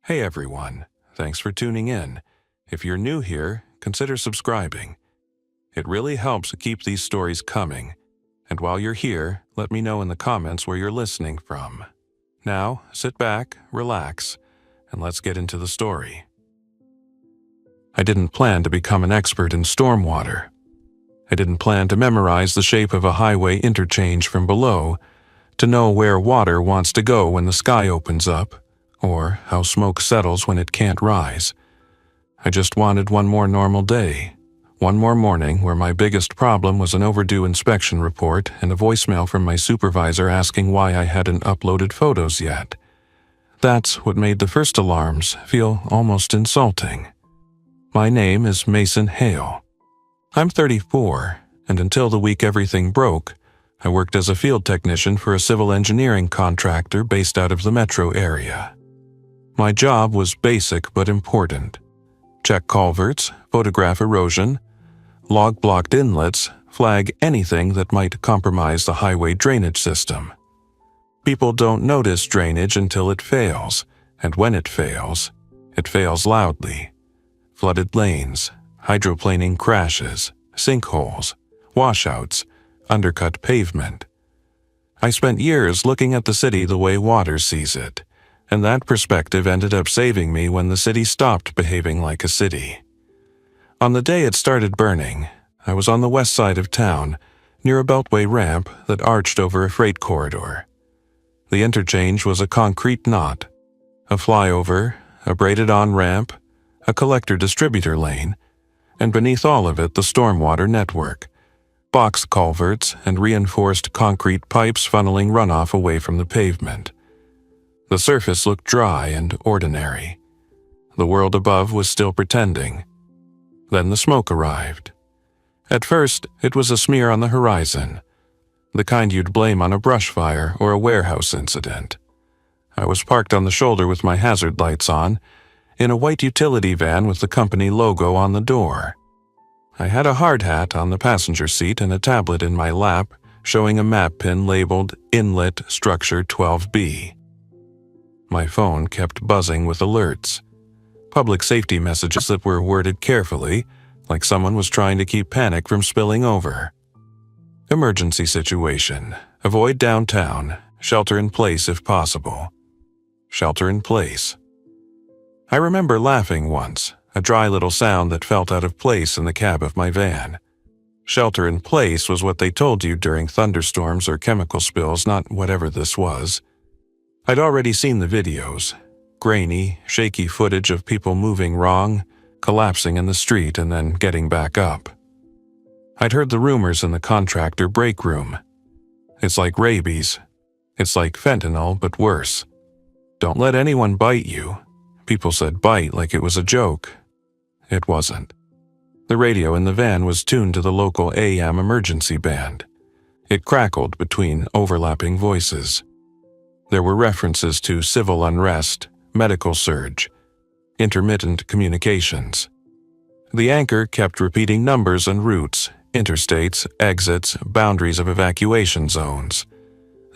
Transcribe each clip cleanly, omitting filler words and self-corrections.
Hey everyone, thanks for tuning in. If you're new here, consider subscribing. It really helps keep these stories coming. And while you're here, let me know in the comments where you're listening from. Now, sit back, relax, and let's get into the story. I didn't plan to become an expert in stormwater. I didn't plan to memorize the shape of a highway interchange from below, to know where water wants to go when the sky opens up, or how smoke settles when it can't rise. I just wanted one more normal day, one more morning where my biggest problem was an overdue inspection report and a voicemail from my supervisor asking why I hadn't uploaded photos yet. That's what made the first alarms feel almost insulting. My name is Mason Hale. I'm 34, and until the week everything broke, I worked as a field technician for a civil engineering contractor based out of the metro area. My job was basic but important. Check culverts, photograph erosion, log blocked inlets, flag anything that might compromise the highway drainage system. People don't notice drainage until it fails, and when it fails loudly. Flooded lanes, hydroplaning crashes, sinkholes, washouts, undercut pavement. I spent years looking at the city the way water sees it, and that perspective ended up saving me when the city stopped behaving like a city. On the day it started burning, I was on the west side of town, near a beltway ramp that arched over a freight corridor. The interchange was a concrete knot, a flyover, a braided-on ramp, a collector-distributor lane, and beneath all of it the stormwater network, box culverts and reinforced concrete pipes funneling runoff away from the pavement. The surface looked dry and ordinary. The world above was still pretending. Then the smoke arrived. At first, it was a smear on the horizon, the kind you'd blame on a brush fire or a warehouse incident. I was parked on the shoulder with my hazard lights on, in a white utility van with the company logo on the door. I had a hard hat on the passenger seat and a tablet in my lap showing a map pin labeled Inlet Structure 12B. My phone kept buzzing with alerts, public safety messages that were worded carefully, like someone was trying to keep panic from spilling over. Emergency situation. Avoid downtown. Shelter in place if possible. Shelter in place. I remember laughing once, a dry little sound that felt out of place in the cab of my van. Shelter in place was what they told you during thunderstorms or chemical spills, not whatever this was. I'd already seen the videos, grainy, shaky footage of people moving wrong, collapsing in the street and then getting back up. I'd heard the rumors in the contractor break room. It's like rabies. It's like fentanyl, but worse. Don't let anyone bite you. People said bite like it was a joke. It wasn't. The radio in the van was tuned to the local AM emergency band. It crackled between overlapping voices. There were references to civil unrest, medical surge, intermittent communications. The anchor kept repeating numbers and routes, interstates, exits, boundaries of evacuation zones.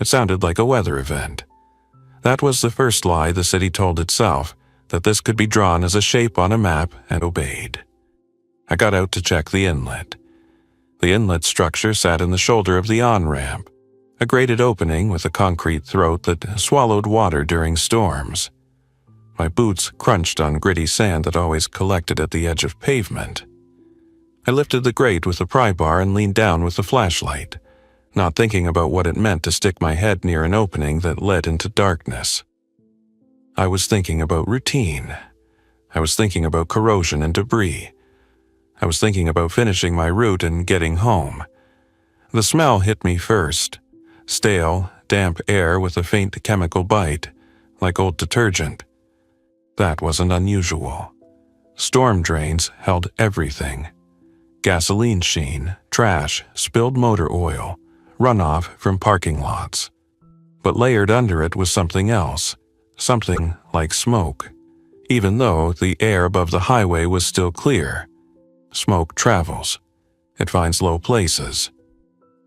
It sounded like a weather event. That was the first lie the city told itself, that this could be drawn as a shape on a map and obeyed. I got out to check the inlet. The inlet structure sat in the shoulder of the on-ramp, a grated opening with a concrete throat that swallowed water during storms. My boots crunched on gritty sand that always collected at the edge of pavement. I lifted the grate with the pry bar and leaned down with the flashlight, not thinking about what it meant to stick my head near an opening that led into darkness. I was thinking about routine. I was thinking about corrosion and debris. I was thinking about finishing my route and getting home. The smell hit me first. Stale, damp air with a faint chemical bite, like old detergent. That wasn't unusual. Storm drains held everything. Gasoline sheen, trash, spilled motor oil, runoff from parking lots. But layered under it was something else. Something like smoke, even though the air above the highway was still clear. Smoke travels. It finds low places.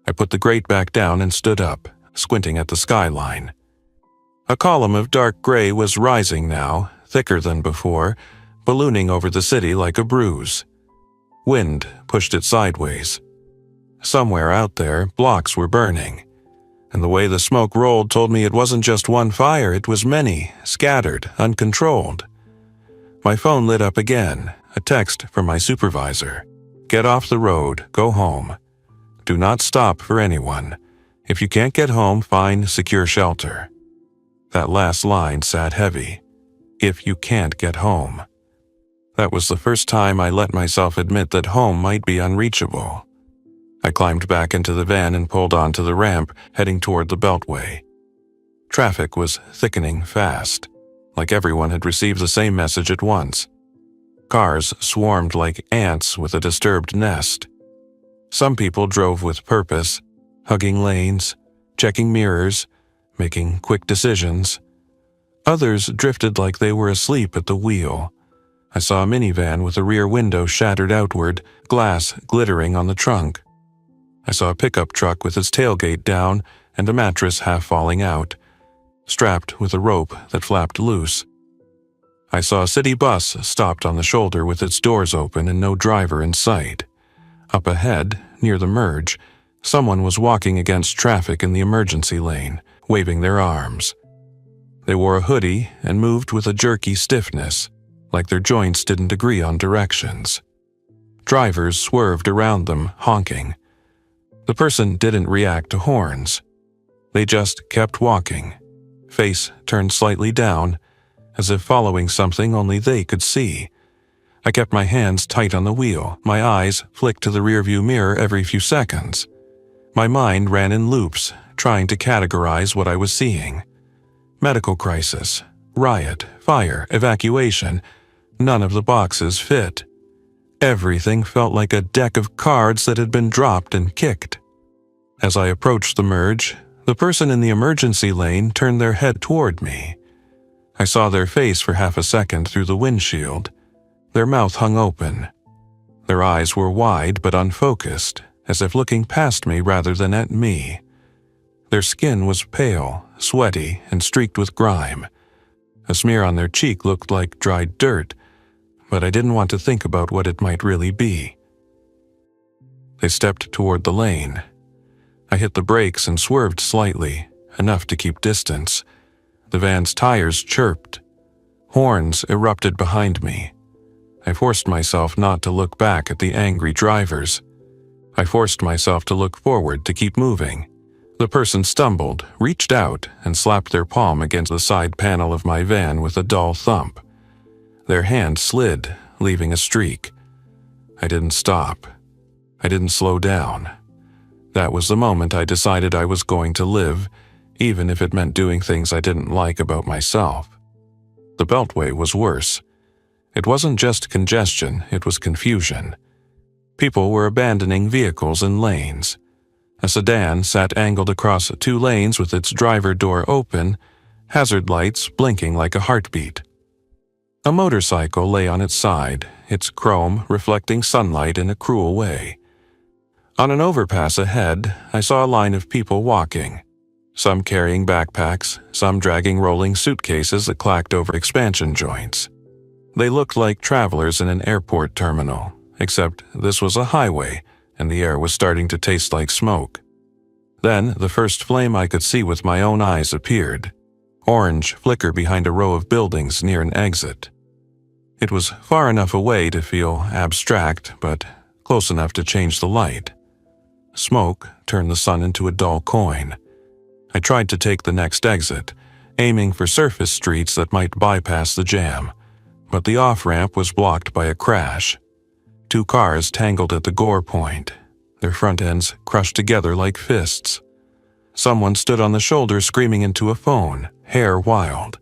I put the grate back down and stood up, squinting at the skyline. A column of dark gray was rising now, thicker than before, ballooning over the city like a bruise. Wind pushed it sideways. Somewhere out there, blocks were burning, and the way the smoke rolled told me it wasn't just one fire, it was many, scattered, uncontrolled. My phone lit up again, a text from my supervisor. "Get off the road, go home. Do not stop for anyone. If you can't get home, find secure shelter." That last line sat heavy. If you can't get home. That was the first time I let myself admit that home might be unreachable. I climbed back into the van and pulled onto the ramp, heading toward the Beltway. Traffic was thickening fast, like everyone had received the same message at once. Cars swarmed like ants with a disturbed nest. Some people drove with purpose, hugging lanes, checking mirrors, making quick decisions. Others drifted like they were asleep at the wheel. I saw a minivan with a rear window shattered outward, glass glittering on the trunk. I saw a pickup truck with its tailgate down and a mattress half falling out, strapped with a rope that flapped loose. I saw a city bus stopped on the shoulder with its doors open and no driver in sight. Up ahead, near the merge, someone was walking against traffic in the emergency lane, waving their arms. They wore a hoodie and moved with a jerky stiffness, like their joints didn't agree on directions. Drivers swerved around them, honking. The person didn't react to horns. They just kept walking, face turned slightly down, as if following something only they could see. I kept my hands tight on the wheel, my eyes flicked to the rearview mirror every few seconds. My mind ran in loops, trying to categorize what I was seeing. Medical crisis, riot, fire, evacuation. None of the boxes fit. Everything felt like a deck of cards that had been dropped and kicked. As I approached the merge, the person in the emergency lane turned their head toward me. I saw their face for half a second through the windshield. Their mouth hung open. Their eyes were wide but unfocused, as if looking past me rather than at me. Their skin was pale, sweaty, and streaked with grime. A smear on their cheek looked like dried dirt, but I didn't want to think about what it might really be. They stepped toward the lane. I hit the brakes and swerved slightly, enough to keep distance. The van's tires chirped. Horns erupted behind me. I forced myself not to look back at the angry drivers. I forced myself to look forward to keep moving. The person stumbled, reached out, and slapped their palm against the side panel of my van with a dull thump. Their hand slid, leaving a streak. I didn't stop. I didn't slow down. That was the moment I decided I was going to live, even if it meant doing things I didn't like about myself. The Beltway was worse. It wasn't just congestion, it was confusion. People were abandoning vehicles in lanes. A sedan sat angled across 2 lanes with its driver door open, hazard lights blinking like a heartbeat. A motorcycle lay on its side, its chrome reflecting sunlight in a cruel way. On an overpass ahead, I saw a line of people walking. Some carrying backpacks, some dragging rolling suitcases that clacked over expansion joints. They looked like travelers in an airport terminal, except this was a highway, and the air was starting to taste like smoke. Then the first flame I could see with my own eyes appeared. Orange flicker behind a row of buildings near an exit. It was far enough away to feel abstract, but close enough to change the light. Smoke turned the sun into a dull coin. I tried to take the next exit, aiming for surface streets that might bypass the jam, but the off-ramp was blocked by a crash. 2 cars tangled at the gore point, their front ends crushed together like fists. Someone stood on the shoulder screaming into a phone, hair wild.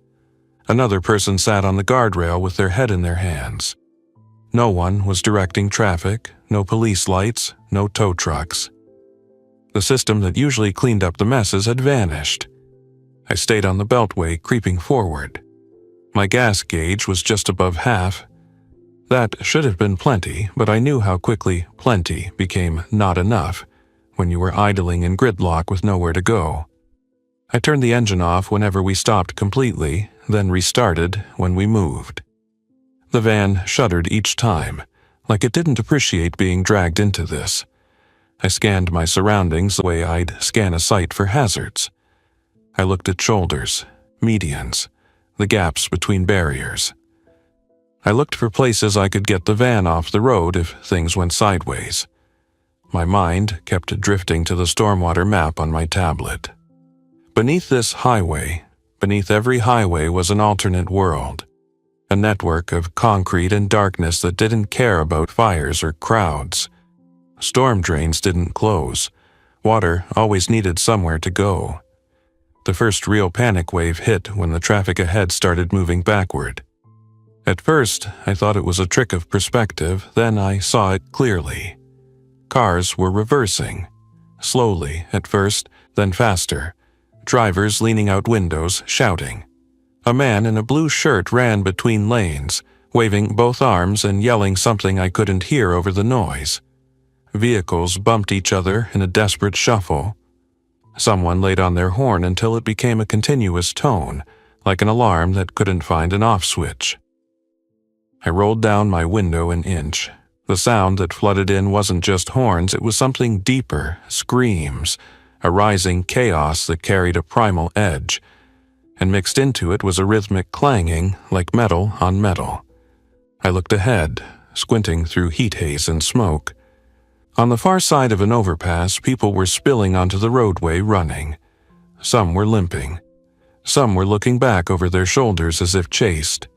Another person sat on the guardrail with their head in their hands. No one was directing traffic, no police lights, no tow trucks. The system that usually cleaned up the messes had vanished. I stayed on the Beltway, creeping forward. My gas gauge was just above half. That should have been plenty, but I knew how quickly plenty became not enough when you were idling in gridlock with nowhere to go. I turned the engine off whenever we stopped completely, then restarted when we moved. The van shuddered each time, like it didn't appreciate being dragged into this. I scanned my surroundings the way I'd scan a site for hazards. I looked at shoulders, medians, the gaps between barriers. I looked for places I could get the van off the road if things went sideways. My mind kept drifting to the stormwater map on my tablet. Beneath this highway, beneath every highway was an alternate world, a network of concrete and darkness that didn't care about fires or crowds. Storm drains didn't close. Water always needed somewhere to go. The first real panic wave hit when the traffic ahead started moving backward. At first, I thought it was a trick of perspective, then I saw it clearly. Cars were reversing. Slowly at first, then faster. Drivers leaning out windows, shouting. A man in a blue shirt ran between lanes, waving both arms and yelling something I couldn't hear over the noise. Vehicles bumped each other in a desperate shuffle. Someone laid on their horn until it became a continuous tone, like an alarm that couldn't find an off switch. I rolled down my window an inch. The sound that flooded in wasn't just horns, it was something deeper, screams, a rising chaos that carried a primal edge, and mixed into it was a rhythmic clanging like metal on metal. I looked ahead, squinting through heat haze and smoke. On the far side of an overpass, people were spilling onto the roadway running. Some were limping. Some were looking back over their shoulders as if chased.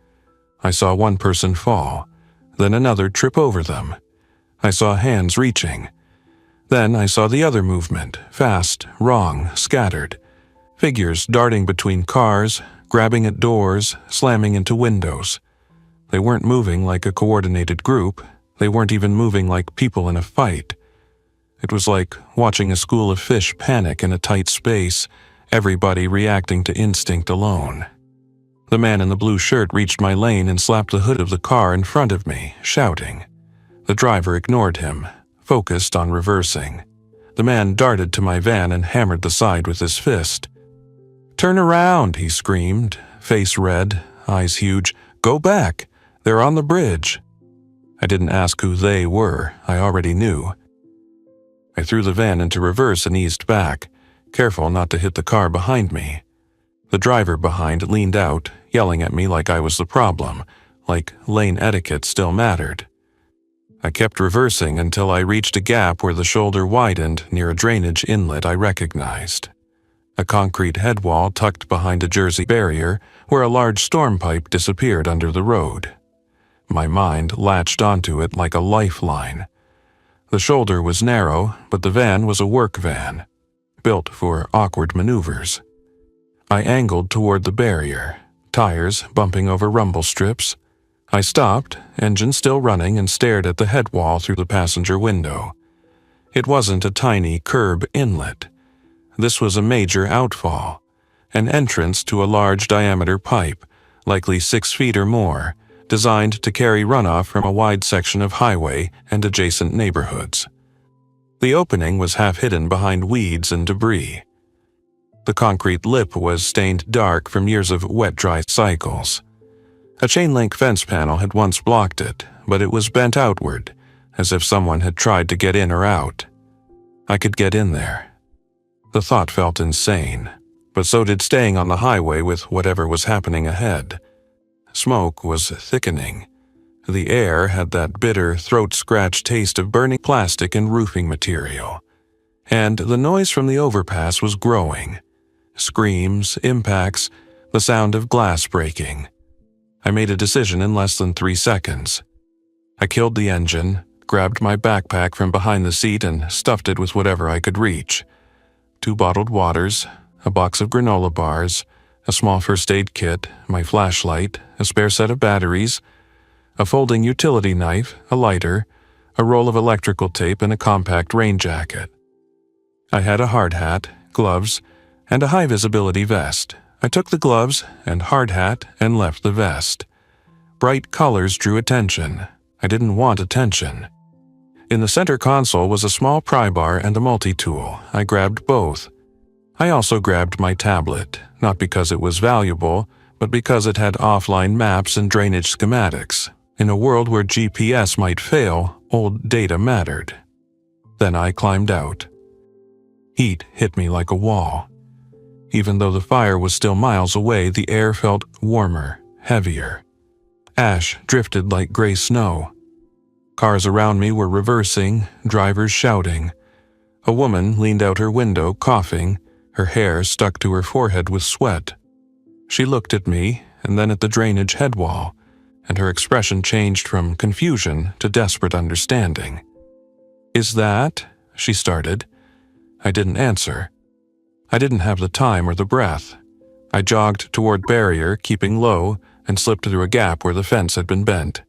I saw one person fall, then another trip over them. I saw hands reaching. Then I saw the other movement, fast, wrong, scattered. Figures darting between cars, grabbing at doors, slamming into windows. They weren't moving like a coordinated group. They weren't even moving like people in a fight. It was like watching a school of fish panic in a tight space, everybody reacting to instinct alone. The man in the blue shirt reached my lane and slapped the hood of the car in front of me, shouting. The driver ignored him, focused on reversing. The man darted to my van and hammered the side with his fist. "Turn around," he screamed, face red, eyes huge. "Go back. They're on the bridge." I didn't ask who they were. I already knew. I threw the van into reverse and eased back, careful not to hit the car behind me. The driver behind leaned out, yelling at me like I was the problem, like lane etiquette still mattered. I kept reversing until I reached a gap where the shoulder widened near a drainage inlet I recognized. A concrete head wall tucked behind a Jersey barrier where a large storm pipe disappeared under the road. My mind latched onto it like a lifeline. The shoulder was narrow, but the van was a work van, built for awkward maneuvers. I angled toward the barrier, tires bumping over rumble strips. I stopped, engine still running, and stared at the head wall through the passenger window. It wasn't a tiny curb inlet. This was a major outfall, an entrance to a large diameter pipe, likely 6 feet or more, designed to carry runoff from a wide section of highway and adjacent neighborhoods. The opening was half hidden behind weeds and debris. The concrete lip was stained dark from years of wet-dry cycles. A chain-link fence panel had once blocked it, but it was bent outward, as if someone had tried to get in or out. I could get in there. The thought felt insane, but so did staying on the highway with whatever was happening ahead. Smoke was thickening. The air had that bitter, throat-scratch taste of burning plastic and roofing material. And the noise from the overpass was growing. Screams, impacts, the sound of glass breaking. I made a decision in less than 3 seconds. I killed the engine, grabbed my backpack from behind the seat and stuffed it with whatever I could reach. 2 bottled waters, a box of granola bars, a small first aid kit, my flashlight, a spare set of batteries, a folding utility knife, a lighter, a roll of electrical tape, and a compact rain jacket. I had a hard hat, gloves, and a high-visibility vest. I took the gloves and hard hat and left the vest. Bright colors drew attention. I didn't want attention. In the center console was a small pry bar and a multi-tool. I grabbed both. I also grabbed my tablet, not because it was valuable, but because it had offline maps and drainage schematics. In a world where GPS might fail, old data mattered. Then I climbed out. Heat hit me like a wall. Even though the fire was still miles away, the air felt warmer, heavier. Ash drifted like gray snow. Cars around me were reversing, drivers shouting. A woman leaned out her window, coughing, her hair stuck to her forehead with sweat. She looked at me, and then at the drainage head wall, and her expression changed from confusion to desperate understanding. "Is that?" she started. I didn't answer. I didn't have the time or the breath. I jogged toward barrier, keeping low, and slipped through a gap where the fence had been bent.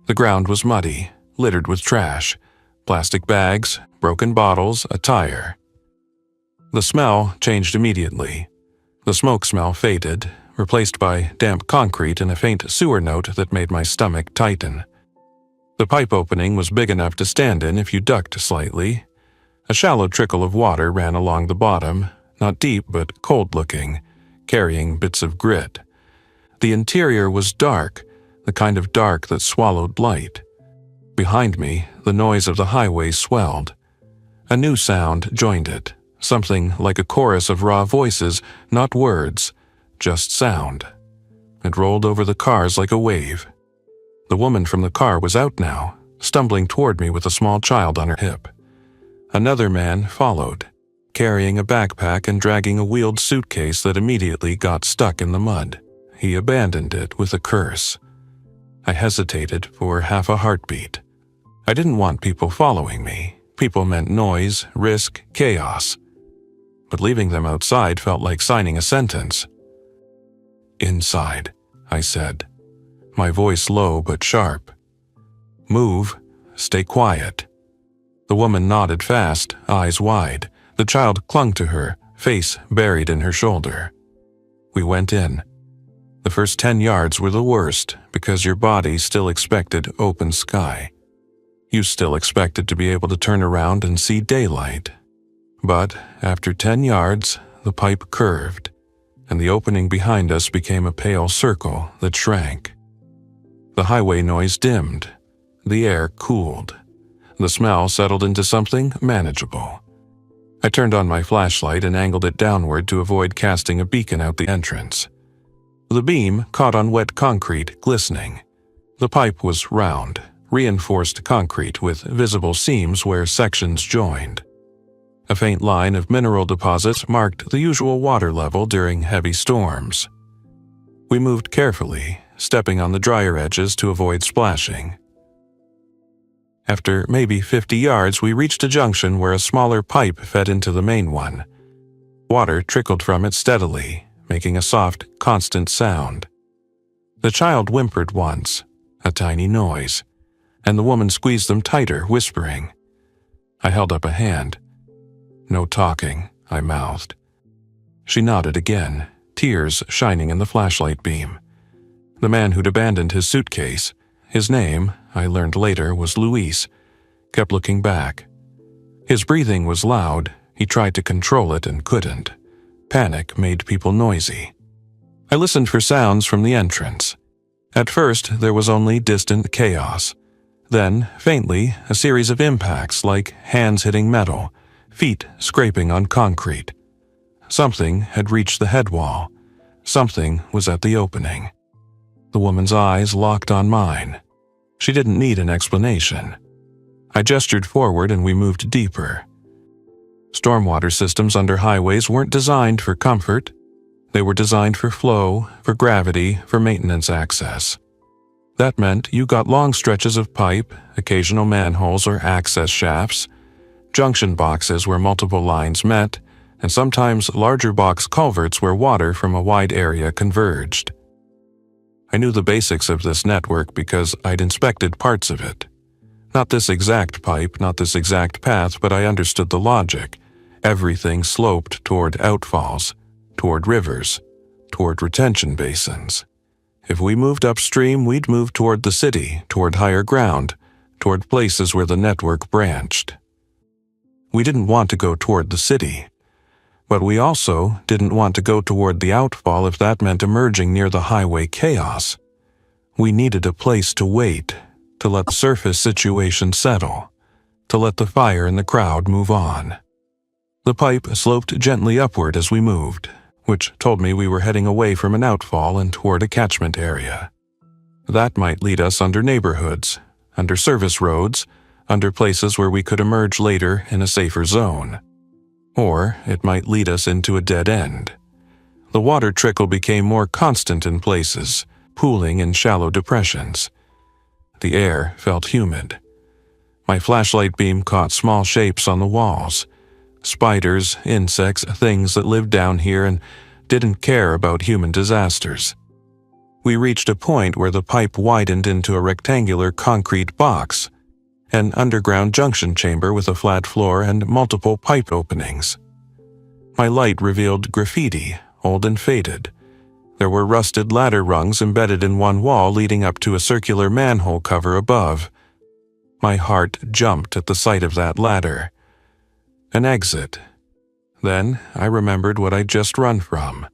The ground was muddy, littered with trash, plastic bags, broken bottles, a tire. The smell changed immediately. The smoke smell faded, replaced by damp concrete and a faint sewer note that made my stomach tighten. The pipe opening was big enough to stand in if you ducked slightly. A shallow trickle of water ran along the bottom, not deep but cold-looking, carrying bits of grit. The interior was dark, the kind of dark that swallowed light. Behind me, the noise of the highway swelled. A new sound joined it, something like a chorus of raw voices, not words, just sound. It rolled over the cars like a wave. The woman from the car was out now, stumbling toward me with a small child on her hip. Another man followed, carrying a backpack and dragging a wheeled suitcase that immediately got stuck in the mud. He abandoned it with a curse. I hesitated for half a heartbeat. I didn't want people following me. People meant noise, risk, chaos. But leaving them outside felt like signing a sentence. "Inside," I said, my voice low but sharp. "Move, stay quiet." The woman nodded fast, eyes wide. The child clung to her, face buried in her shoulder. We went in. The first 10 yards were the worst because your body still expected open sky. You still expected to be able to turn around and see daylight. But after 10 yards, the pipe curved, and the opening behind us became a pale circle that shrank. The highway noise dimmed. The air cooled. The smell settled into something manageable. I turned on my flashlight and angled it downward to avoid casting a beacon out the entrance. The beam caught on wet concrete, glistening. The pipe was round, reinforced concrete with visible seams where sections joined. A faint line of mineral deposits marked the usual water level during heavy storms. We moved carefully, stepping on the drier edges to avoid splashing. After maybe 50 yards, we reached a junction where a smaller pipe fed into the main one. Water trickled from it steadily, making a soft, constant sound. The child whimpered once, a tiny noise, and the woman squeezed them tighter, whispering. I held up a hand. "No talking," I mouthed. She nodded again, tears shining in the flashlight beam. The man who'd abandoned his suitcase, his name, I learned later, was Luis, kept looking back. His breathing was loud. He tried to control it and couldn't. Panic made people noisy. I listened for sounds from the entrance. At first, there was only distant chaos. Then, faintly, a series of impacts like hands hitting metal, feet scraping on concrete. Something had reached the head wall. Something was at the opening. The woman's eyes locked on mine. She didn't need an explanation. I gestured forward and we moved deeper. Stormwater systems under highways weren't designed for comfort. They were designed for flow, for gravity, for maintenance access. That meant you got long stretches of pipe, occasional manholes or access shafts, junction boxes where multiple lines met, and sometimes larger box culverts where water from a wide area converged. I knew the basics of this network because I'd inspected parts of it. Not this exact pipe, not this exact path, but I understood the logic. Everything sloped toward outfalls, toward rivers, toward retention basins. If we moved upstream, we'd move toward the city, toward higher ground, toward places where the network branched. We didn't want to go toward the city. But we also didn't want to go toward the outfall if that meant emerging near the highway chaos. We needed a place to wait, to let the surface situation settle, to let the fire in the crowd move on. The pipe sloped gently upward as we moved, which told me we were heading away from an outfall and toward a catchment area. That might lead us under neighborhoods, under service roads, under places where we could emerge later in a safer zone. Or it might lead us into a dead end. The water trickle became more constant in places, pooling in shallow depressions. The air felt humid. My flashlight beam caught small shapes on the walls. Spiders, insects, things that lived down here and didn't care about human disasters. We reached a point where the pipe widened into a rectangular concrete box, an underground junction chamber with a flat floor and multiple pipe openings. My light revealed graffiti, old and faded. There were rusted ladder rungs embedded in one wall leading up to a circular manhole cover above. My heart jumped at the sight of that ladder. An exit. Then I remembered what I'd just run from.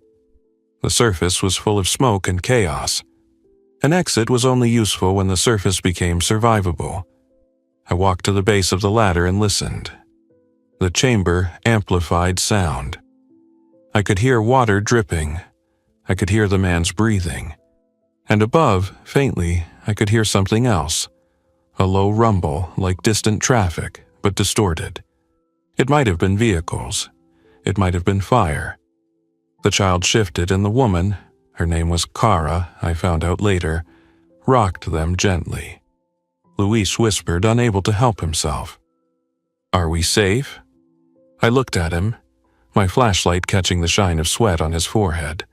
The surface was full of smoke and chaos. An exit was only useful when the surface became survivable. I walked to the base of the ladder and listened. The chamber amplified sound. I could hear water dripping. I could hear the man's breathing. And above, faintly, I could hear something else. A low rumble, like distant traffic, but distorted. It might have been vehicles. It might have been fire. The child shifted and the woman, her name was Kara, I found out later, rocked them gently. Luis whispered, unable to help himself. "Are we safe?" I looked at him, my flashlight catching the shine of sweat on his forehead.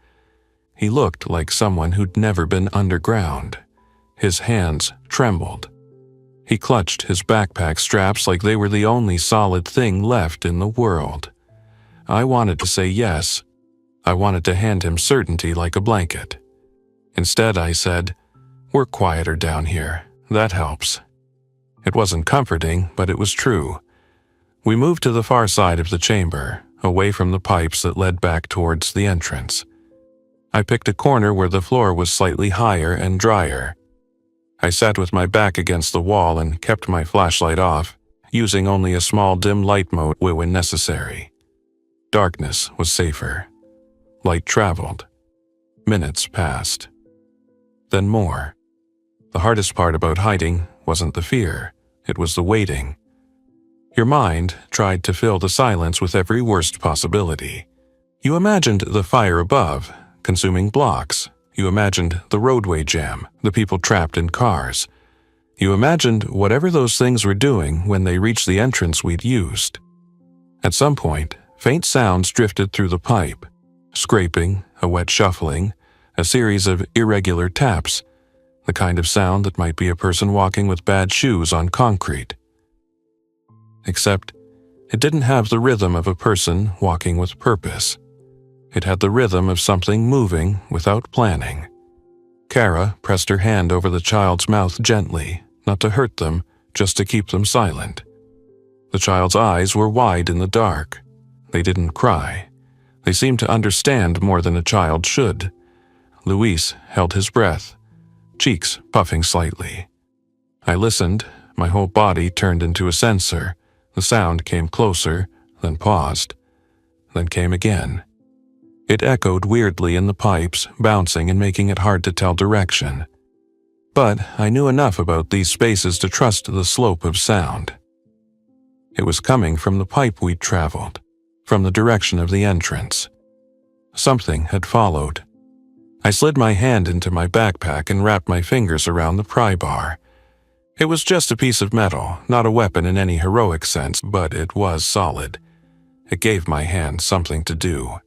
He looked like someone who'd never been underground. His hands trembled. He clutched his backpack straps like they were the only solid thing left in the world. I wanted to say yes. I wanted to hand him certainty like a blanket. Instead, I said, "We're quieter down here. That helps." It wasn't comforting, but it was true. We moved to the far side of the chamber, away from the pipes that led back towards the entrance. I picked a corner where the floor was slightly higher and drier. I sat with my back against the wall and kept my flashlight off, using only a small dim light mode when necessary. Darkness was safer. Light traveled. Minutes passed. Then more. The hardest part about hiding wasn't the fear, it was the waiting. Your mind tried to fill the silence with every worst possibility. You imagined the fire above, consuming blocks. You imagined the roadway jam, the people trapped in cars. You imagined whatever those things were doing when they reached the entrance we'd used. At some point, faint sounds drifted through the pipe. Scraping, a wet shuffling, a series of irregular taps, the kind of sound that might be a person walking with bad shoes on concrete. Except, it didn't have the rhythm of a person walking with purpose. It had the rhythm of something moving without planning. Kara pressed her hand over the child's mouth gently, not to hurt them, just to keep them silent. The child's eyes were wide in the dark. They didn't cry. They seemed to understand more than a child should. Luis held his breath, cheeks puffing slightly. I listened, my whole body turned into a sensor. The sound came closer, then paused, then came again. It echoed weirdly in the pipes, bouncing and making it hard to tell direction. But I knew enough about these spaces to trust the slope of sound. It was coming from the pipe we'd traveled, from the direction of the entrance. Something had followed. I slid my hand into my backpack and wrapped my fingers around the pry bar. It was just a piece of metal, not a weapon in any heroic sense, but it was solid. It gave my hand something to do.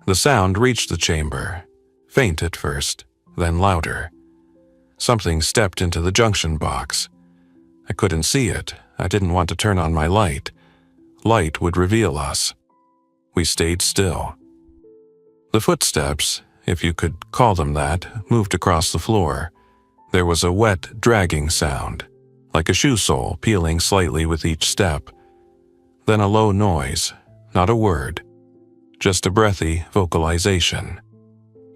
The sound reached the chamber, faint at first, then louder. Something stepped into the junction box. I couldn't see it. I didn't want to turn on my light. Light would reveal us. We stayed still. The footsteps, if you could call them that, moved across the floor. There was a wet, dragging sound, like a shoe sole peeling slightly with each step. Then a low noise, not a word. just a breathy vocalization.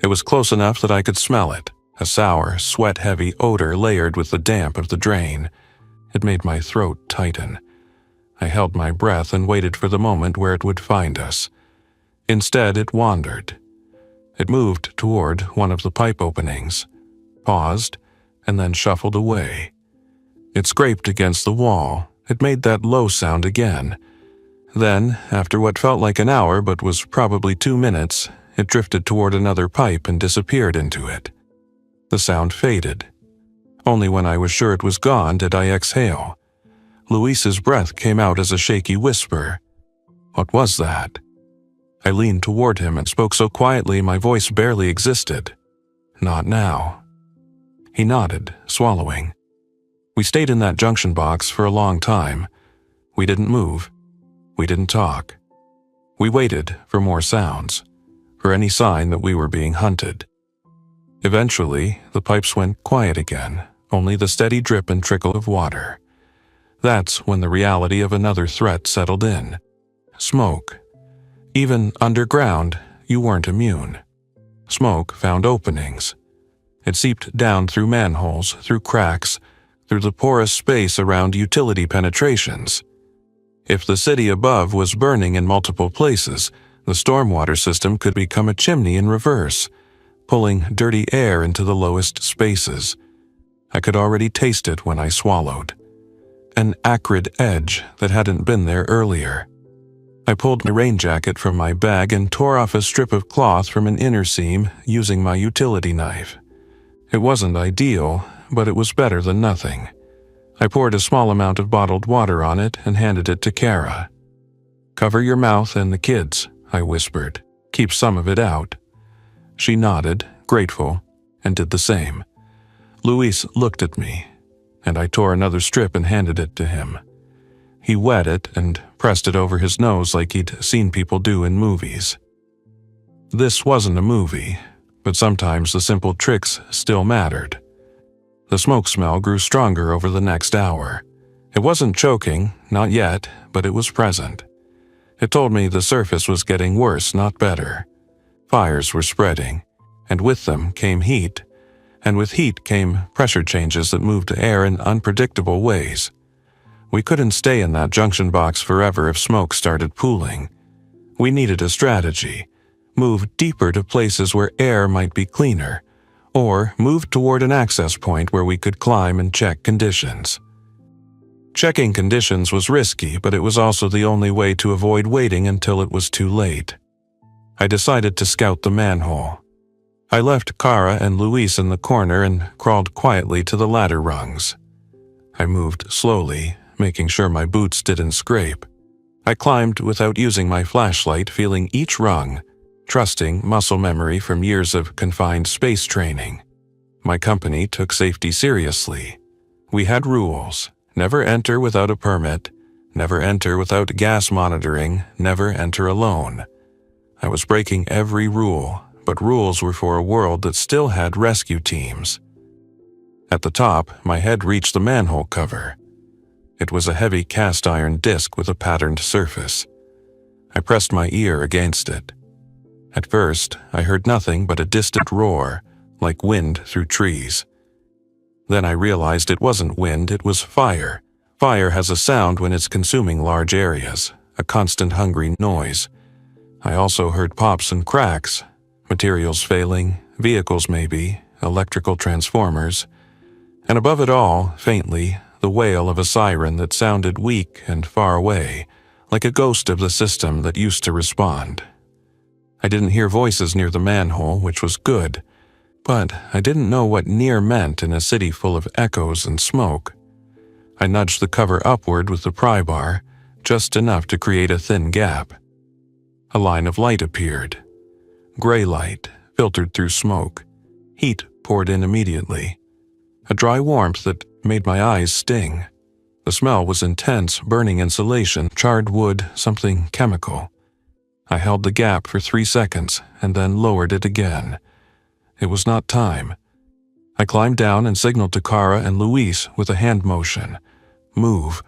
It was close enough that I could smell it, a sour, sweat-heavy odor layered with the damp of the drain. It made my throat tighten. I held my breath and waited for the moment where it would find us. Instead, it wandered. It moved toward one of the pipe openings, paused, and then shuffled away. It scraped against the wall. It made that low sound again. Then, after what felt like an hour but was probably 2 minutes, it drifted toward another pipe and disappeared into it. The sound faded. Only when I was sure it was gone did I exhale. Luis's breath came out as a shaky whisper. What was that? I leaned toward him and spoke so quietly my voice barely existed. Not now. He nodded, swallowing. We stayed in that junction box for a long time. We didn't move. We didn't talk. We waited for more sounds, for any sign that we were being hunted. Eventually, the pipes went quiet again, only the steady drip and trickle of water. That's when the reality of another threat settled in. Smoke. Even underground, you weren't immune. Smoke found openings. It seeped down through manholes, through cracks, through the porous space around utility penetrations. If the city above was burning in multiple places, the stormwater system could become a chimney in reverse, pulling dirty air into the lowest spaces. I could already taste it when I swallowed. An acrid edge that hadn't been there earlier. I pulled my rain jacket from my bag and tore off a strip of cloth from an inner seam using my utility knife. It wasn't ideal, but it was better than nothing. I poured a small amount of bottled water on it and handed it to Kara. "Cover your mouth and the kids," I whispered. "Keep some of it out." She nodded, grateful, and did the same. Luis looked at me, and I tore another strip and handed it to him. He wet it and pressed it over his nose like he'd seen people do in movies. This wasn't a movie, but sometimes the simple tricks still mattered. The smoke smell grew stronger over the next hour. It wasn't choking, not yet, but it was present. It told me the surface was getting worse, not better. Fires were spreading, and with them came heat, and with heat came pressure changes that moved air in unpredictable ways. We couldn't stay in that junction box forever if smoke started pooling. We needed a strategy. Move deeper to places where air might be cleaner, or move toward an access point where we could climb and check conditions. Checking conditions was risky, but it was also the only way to avoid waiting until it was too late. I decided to scout the manhole. I left Kara and Luis in the corner and crawled quietly to the ladder rungs. I moved slowly, making sure my boots didn't scrape. I climbed without using my flashlight, feeling each rung, trusting muscle memory from years of confined space training. My company took safety seriously. We had rules: never enter without a permit, never enter without gas monitoring, never enter alone. I was breaking every rule, but rules were for a world that still had rescue teams. At the top, my head reached the manhole cover. It was a heavy cast-iron disc with a patterned surface. I pressed my ear against it. At first, I heard nothing but a distant roar, like wind through trees. Then I realized it wasn't wind, it was fire. Fire has a sound when it's consuming large areas, a constant hungry noise. I also heard pops and cracks, materials failing, vehicles maybe, electrical transformers, and above it all, faintly, the wail of a siren that sounded weak and far away, like a ghost of the system that used to respond. I didn't hear voices near the manhole, which was good, but I didn't know what near meant in a city full of echoes and smoke. I nudged the cover upward with the pry bar, just enough to create a thin gap. A line of light appeared. Gray light, filtered through smoke. Heat poured in immediately. A dry warmth that made my eyes sting. The smell was intense, burning insulation, charred wood, something chemical. I held the gap for 3 seconds and then lowered it again. It was not time. I climbed down and signaled to Kara and Luis with a hand motion. Move.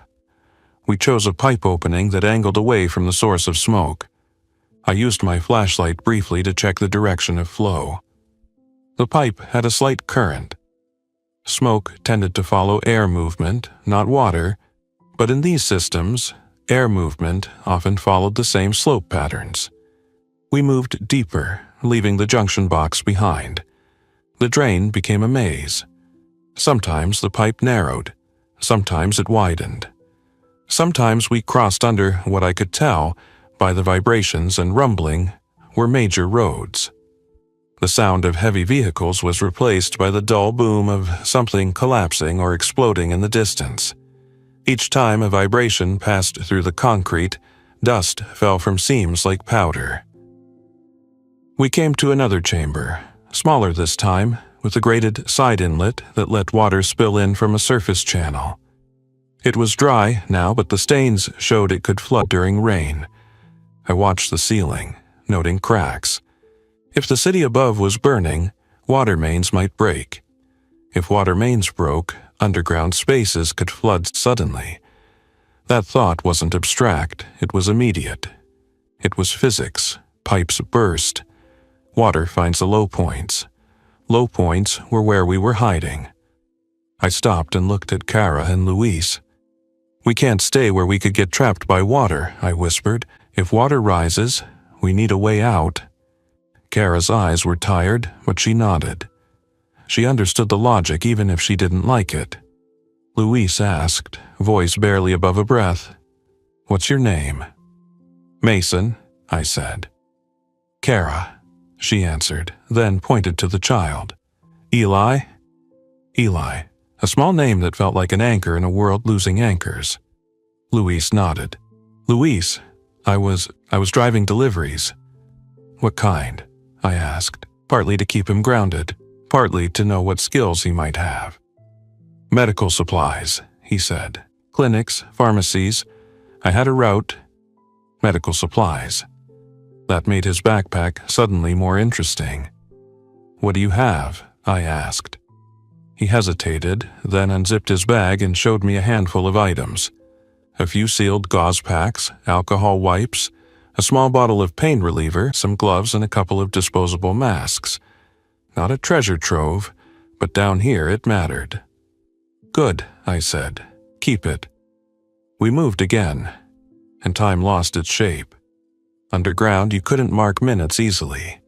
We chose a pipe opening that angled away from the source of smoke. I used my flashlight briefly to check the direction of flow. The pipe had a slight current. Smoke tended to follow air movement, not water, but in these systems, air movement often followed the same slope patterns. We moved deeper, leaving the junction box behind. The drain became a maze. Sometimes the pipe narrowed, sometimes it widened. Sometimes we crossed under what I could tell, by the vibrations and rumbling, were major roads. The sound of heavy vehicles was replaced by the dull boom of something collapsing or exploding in the distance. Each time a vibration passed through the concrete, dust fell from seams like powder. We came to another chamber, smaller this time, with a grated side inlet that let water spill in from a surface channel. It was dry now, but the stains showed it could flood during rain. I watched the ceiling, noting cracks. If the city above was burning, water mains might break. If water mains broke, underground spaces could flood suddenly. That thought wasn't abstract, it was immediate. It was physics. Pipes burst. Water finds the low points. Low points were where we were hiding. I stopped and looked at Kara and Luis. "We can't stay where we could get trapped by water," I whispered. "If water rises, we need a way out." Kara's eyes were tired, but she nodded. She understood the logic even if she didn't like it. Luis asked, voice barely above a breath, "What's your name?" "Mason," I said. "Kara," she answered, then pointed to the child. "Eli?" "Eli," a small name that felt like an anchor in a world losing anchors. Luis nodded. "Luis, I was driving deliveries." "What kind?" I asked, partly to keep him grounded, partly to know what skills he might have. "Medical supplies," he said. "Clinics, pharmacies. I had a route." Medical supplies. That made his backpack suddenly more interesting. "What do you have?" I asked. He hesitated, then unzipped his bag and showed me a handful of items. A few sealed gauze packs, alcohol wipes, a small bottle of pain reliever, some gloves, and a couple of disposable masks. Not a treasure trove, but down here it mattered. "Good," I said. "Keep it." We moved again, and time lost its shape. Underground, you couldn't mark minutes easily.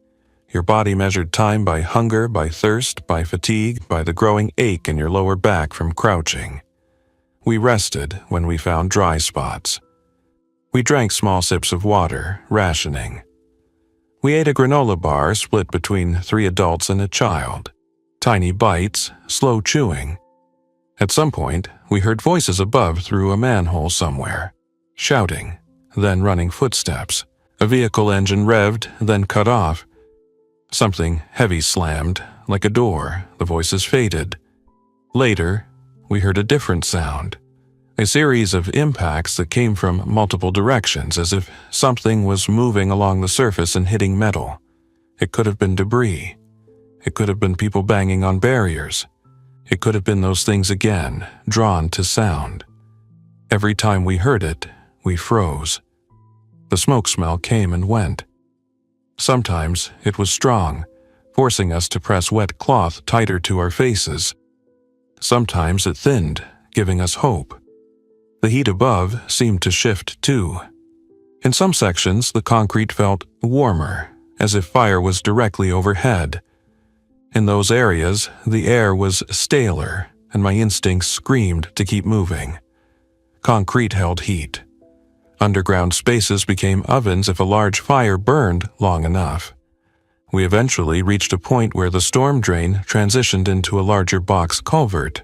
Your body measured time by hunger, by thirst, by fatigue, by the growing ache in your lower back from crouching. We rested when we found dry spots. We drank small sips of water, rationing. We ate a granola bar split between 3 adults and a child. Tiny bites, slow chewing. At some point, we heard voices above through a manhole somewhere, shouting, then running footsteps. A vehicle engine revved, then cut off. Something heavy slammed, like a door. The voices faded. Later, we heard a different sound. A series of impacts that came from multiple directions, as if something was moving along the surface and hitting metal. It could have been debris. It could have been people banging on barriers. It could have been those things again, drawn to sound. Every time we heard it, we froze. The smoke smell came and went. Sometimes it was strong, forcing us to press wet cloth tighter to our faces. Sometimes it thinned, giving us hope. The heat above seemed to shift too. In some sections, the concrete felt warmer, as if fire was directly overhead. In those areas, the air was staler, and my instincts screamed to keep moving. Concrete held heat. Underground spaces became ovens if a large fire burned long enough. We eventually reached a point where the storm drain transitioned into a larger box culvert.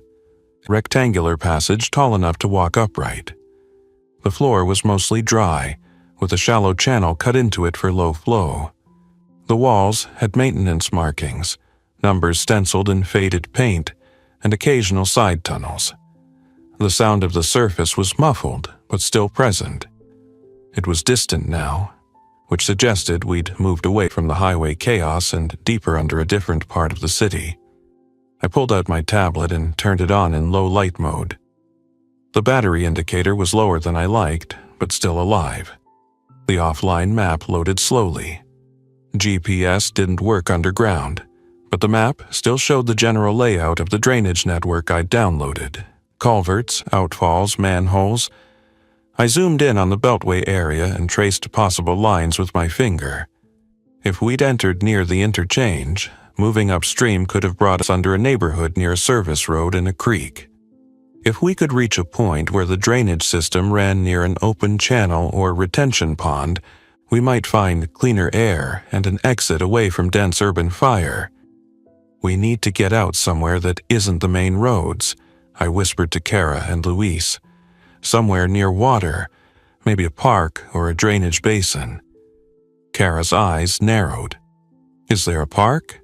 Rectangular passage tall enough to walk upright. The floor was mostly dry, with a shallow channel cut into it for low flow. The walls had maintenance markings, numbers stenciled in faded paint, and occasional side tunnels. The sound of the surface was muffled, but still present. It was distant now, which suggested we'd moved away from the highway chaos and deeper under a different part of the city. I pulled out my tablet and turned it on in low light mode. The battery indicator was lower than I liked, but still alive. The offline map loaded slowly. GPS didn't work underground, but the map still showed the general layout of the drainage network I'd downloaded. Culverts, outfalls, manholes. I zoomed in on the beltway area and traced possible lines with my finger. If we'd entered near the interchange, moving upstream could have brought us under a neighborhood near a service road and a creek. If we could reach a point where the drainage system ran near an open channel or retention pond, we might find cleaner air and an exit away from dense urban fire. "We need to get out somewhere that isn't the main roads," I whispered to Kara and Luis. "Somewhere near water, maybe a park or a drainage basin." Kara's eyes narrowed. "Is there a park?"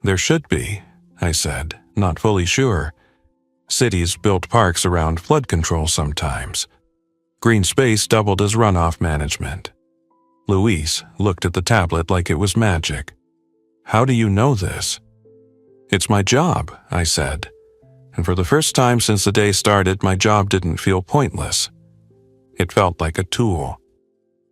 "There should be," I said, not fully sure. Cities built parks around flood control sometimes. Green space doubled as runoff management. Luis looked at the tablet like it was magic. "How do you know this?" "It's my job," I said. And for the first time since the day started, my job didn't feel pointless. It felt like a tool.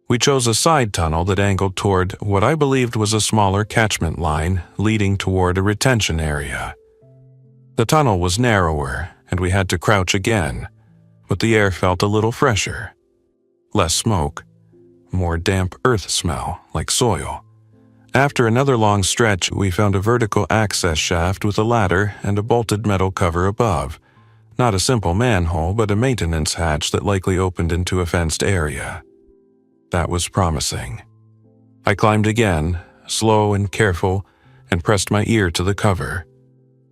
We chose a side tunnel that angled toward what I believed was a smaller catchment line leading toward a retention area. The tunnel was narrower, and we had to crouch again, but the air felt a little fresher. Less smoke, more damp earth smell, like soil. After another long stretch, we found a vertical access shaft with a ladder and a bolted metal cover above. Not a simple manhole, but a maintenance hatch that likely opened into a fenced area. That was promising. I climbed again, slow and careful, and pressed my ear to the cover.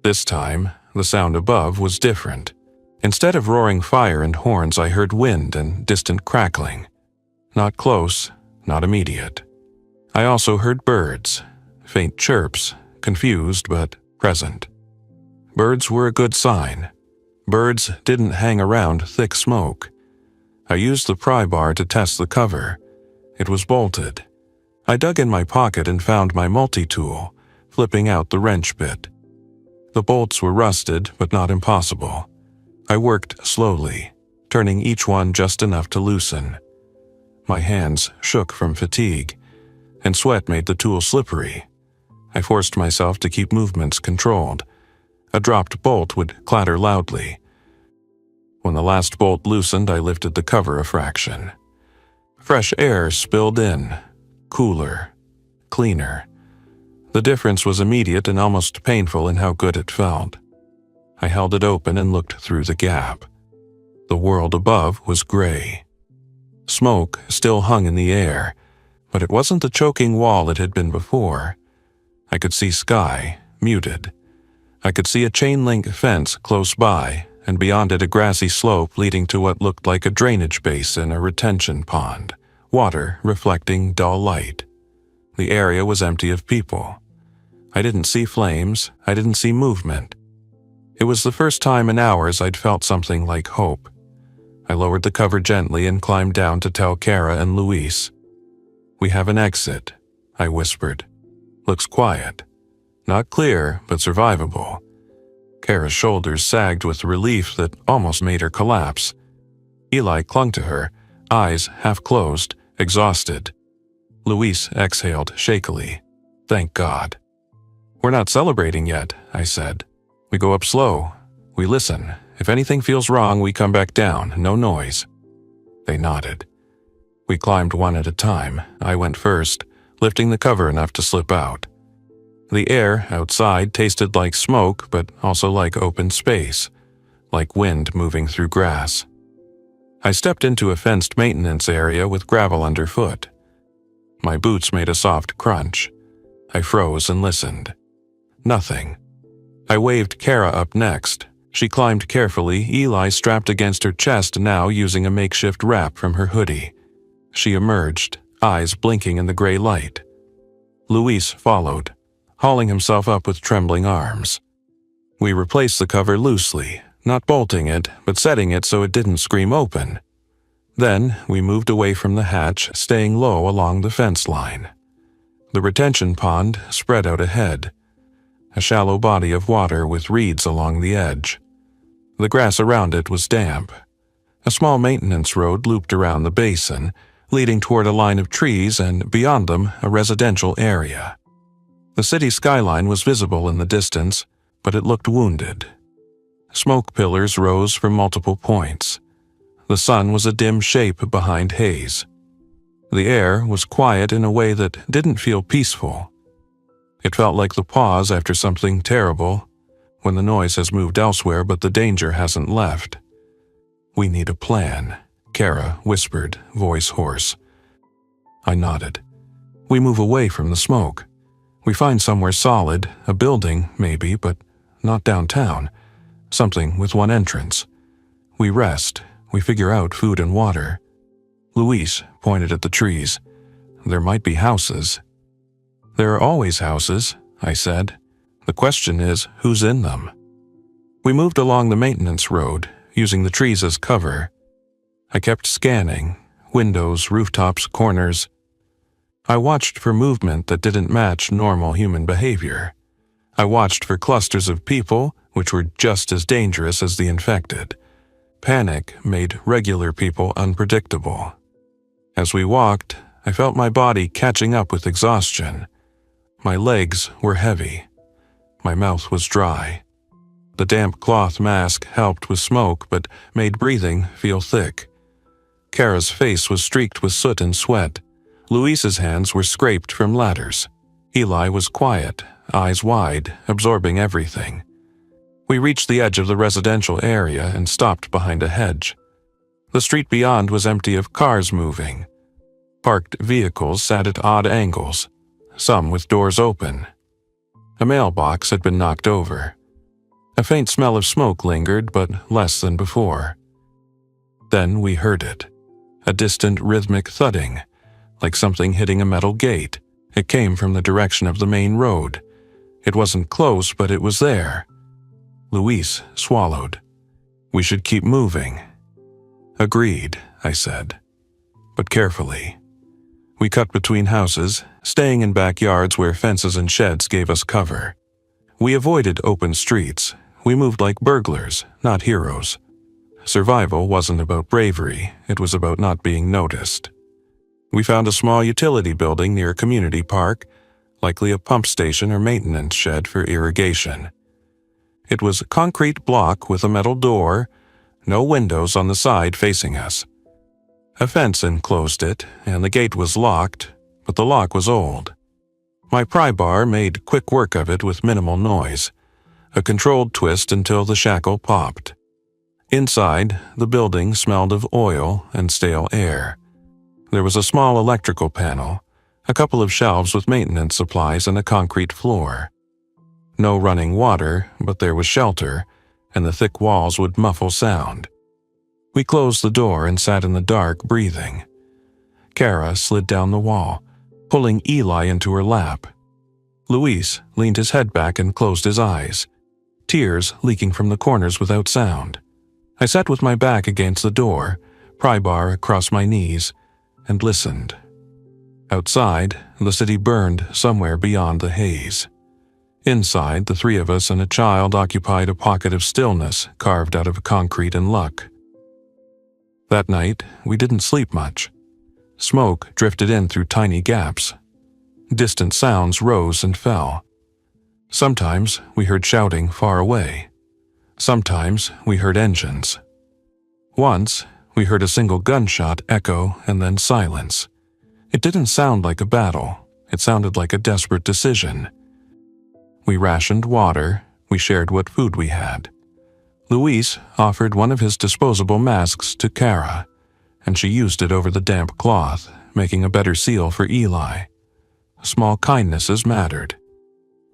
This time, the sound above was different. Instead of roaring fire and horns, I heard wind and distant crackling. Not close, not immediate. I also heard birds, faint chirps, confused but present. Birds were a good sign. Birds didn't hang around thick smoke. I used the pry bar to test the cover. It was bolted. I dug in my pocket and found my multi-tool, flipping out the wrench bit. The bolts were rusted, but not impossible. I worked slowly, turning each one just enough to loosen. My hands shook from fatigue, and sweat made the tool slippery. I forced myself to keep movements controlled. A dropped bolt would clatter loudly. When the last bolt loosened, I lifted the cover a fraction. Fresh air spilled in, cooler, cleaner. The difference was immediate and almost painful in how good it felt. I held it open and looked through the gap. The world above was gray. Smoke still hung in the air, but it wasn't the choking wall it had been before. I could see sky, muted. I could see a chain-link fence close by, and beyond it a grassy slope leading to what looked like a drainage basin, a retention pond, water reflecting dull light. The area was empty of people. I didn't see flames, I didn't see movement. It was the first time in hours I'd felt something like hope. I lowered the cover gently and climbed down to tell Kara and Luis. "We have an exit," I whispered. "Looks quiet. Not clear, but survivable." Kara's shoulders sagged with relief that almost made her collapse. Eli clung to her, eyes half closed, exhausted. Luis exhaled shakily. "Thank God." "We're not celebrating yet," I said. "We go up slow. We listen. If anything feels wrong, we come back down. No noise." They nodded. We climbed one at a time. I went first, lifting the cover enough to slip out. The air outside tasted like smoke, but also like open space, like wind moving through grass. I stepped into a fenced maintenance area with gravel underfoot. My boots made a soft crunch. I froze and listened. Nothing. I waved Kara up next. She climbed carefully, Eli strapped against her chest now using a makeshift wrap from her hoodie. She emerged, eyes blinking in the gray light. Luis followed, hauling himself up with trembling arms. We replaced the cover loosely, not bolting it, but setting it so it didn't scream open. Then we moved away from the hatch, staying low along the fence line. The retention pond spread out ahead, a shallow body of water with reeds along the edge. The grass around it was damp. A small maintenance road looped around the basin, leading toward a line of trees and beyond them a residential area. The city skyline was visible in the distance, but it looked wounded. Smoke pillars rose from multiple points. The sun was a dim shape behind haze. The air was quiet in a way that didn't feel peaceful. It felt like the pause after something terrible, when the noise has moved elsewhere but the danger hasn't left. "We need a plan," Kara whispered, voice hoarse. I nodded. "We move away from the smoke. We find somewhere solid, a building, maybe, but not downtown. Something with one entrance. We rest. We figure out food and water." Luis pointed at the trees. "There might be houses." "There are always houses," I said. "The question is, who's in them?" We moved along the maintenance road, using the trees as cover. I kept scanning, windows, rooftops, corners. I watched for movement that didn't match normal human behavior. I watched for clusters of people, which were just as dangerous as the infected. Panic made regular people unpredictable. As we walked, I felt my body catching up with exhaustion. My legs were heavy. My mouth was dry. The damp cloth mask helped with smoke but made breathing feel thick. Kara's face was streaked with soot and sweat. Luis's hands were scraped from ladders. Eli was quiet, eyes wide, absorbing everything. We reached the edge of the residential area and stopped behind a hedge. The street beyond was empty of cars moving. Parked vehicles sat at odd angles, some with doors open. A mailbox had been knocked over. A faint smell of smoke lingered, but less than before. Then we heard it, a distant rhythmic thudding, like something hitting a metal gate. It came from the direction of the main road. It wasn't close, but it was there. Luis swallowed. "We should keep moving." "Agreed," I said, but carefully. We cut between houses, staying in backyards where fences and sheds gave us cover. We avoided open streets. We moved like burglars, not heroes. Survival wasn't about bravery, it was about not being noticed. We found a small utility building near a community park, likely a pump station or maintenance shed for irrigation. It was a concrete block with a metal door, no windows on the side facing us. A fence enclosed it, and the gate was locked, but the lock was old. My pry bar made quick work of it with minimal noise, a controlled twist until the shackle popped. Inside, the building smelled of oil and stale air. There was a small electrical panel, a couple of shelves with maintenance supplies, and a concrete floor. No running water, but there was shelter, and the thick walls would muffle sound. We closed the door and sat in the dark, breathing. Kara slid down the wall, pulling Eli into her lap. Luis leaned his head back and closed his eyes, tears leaking from the corners without sound. I sat with my back against the door, pry bar across my knees, and listened. Outside, the city burned somewhere beyond the haze. Inside, the three of us and a child occupied a pocket of stillness carved out of concrete and luck. That night, we didn't sleep much. Smoke drifted in through tiny gaps. Distant sounds rose and fell. Sometimes we heard shouting far away. Sometimes we heard engines. Once, we heard a single gunshot echo and then silence. It didn't sound like a battle. It sounded like a desperate decision. We rationed water. We shared what food we had. Luis offered one of his disposable masks to Kara, and she used it over the damp cloth, making a better seal for Eli. Small kindnesses mattered.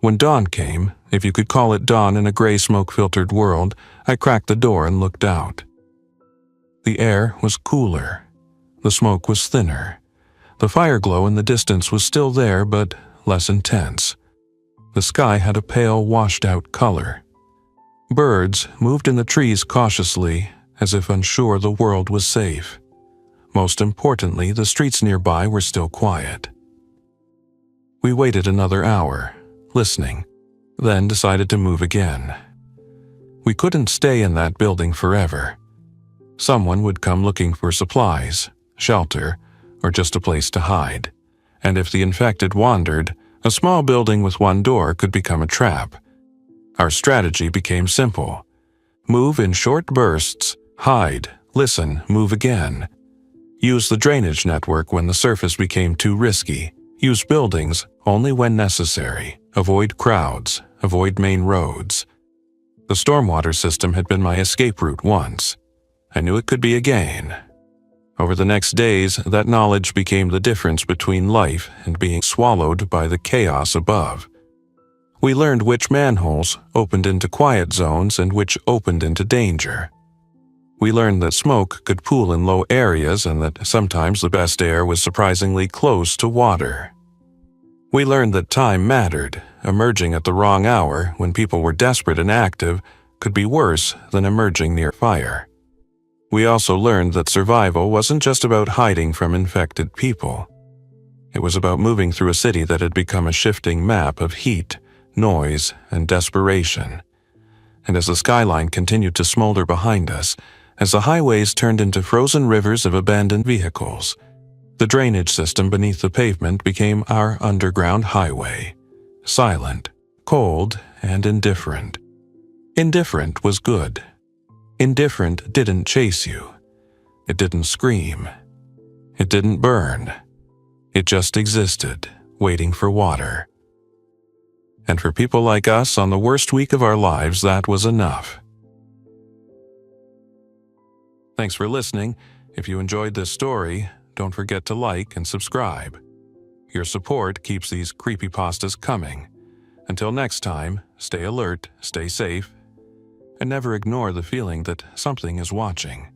When dawn came, if you could call it dawn in a gray smoke-filtered world, I cracked the door and looked out. The air was cooler. The smoke was thinner. The fire glow in the distance was still there, but less intense. The sky had a pale, washed-out color. Birds moved in the trees cautiously, as if unsure the world was safe. Most importantly, the streets nearby were still quiet. We waited another hour, listening, then decided to move again. We couldn't stay in that building forever. Someone would come looking for supplies, shelter, or just a place to hide. And if the infected wandered, a small building with one door could become a trap. Our strategy became simple. Move in short bursts, hide, listen, move again. Use the drainage network when the surface became too risky. Use buildings only when necessary. Avoid crowds. Avoid main roads. The stormwater system had been my escape route once. I knew it could be again. Over the next days, that knowledge became the difference between life and being swallowed by the chaos above. We learned which manholes opened into quiet zones and which opened into danger. We learned that smoke could pool in low areas and that sometimes the best air was surprisingly close to water. We learned that time mattered. Emerging at the wrong hour when people were desperate and active could be worse than emerging near fire. We also learned that survival wasn't just about hiding from infected people. It was about moving through a city that had become a shifting map of heat, noise, and desperation. And as the skyline continued to smolder behind us, as the highways turned into frozen rivers of abandoned vehicles, the drainage system beneath the pavement became our underground highway. Silent, cold, and indifferent. Indifferent was good. Indifferent didn't chase you. It didn't scream. It didn't burn. It just existed, waiting for water. And for people like us on the worst week of our lives, that was enough. Thanks for listening. If you enjoyed this story, don't forget to like and subscribe. Your support keeps these creepypastas coming. Until next time, stay alert, stay safe, and never ignore the feeling that something is watching.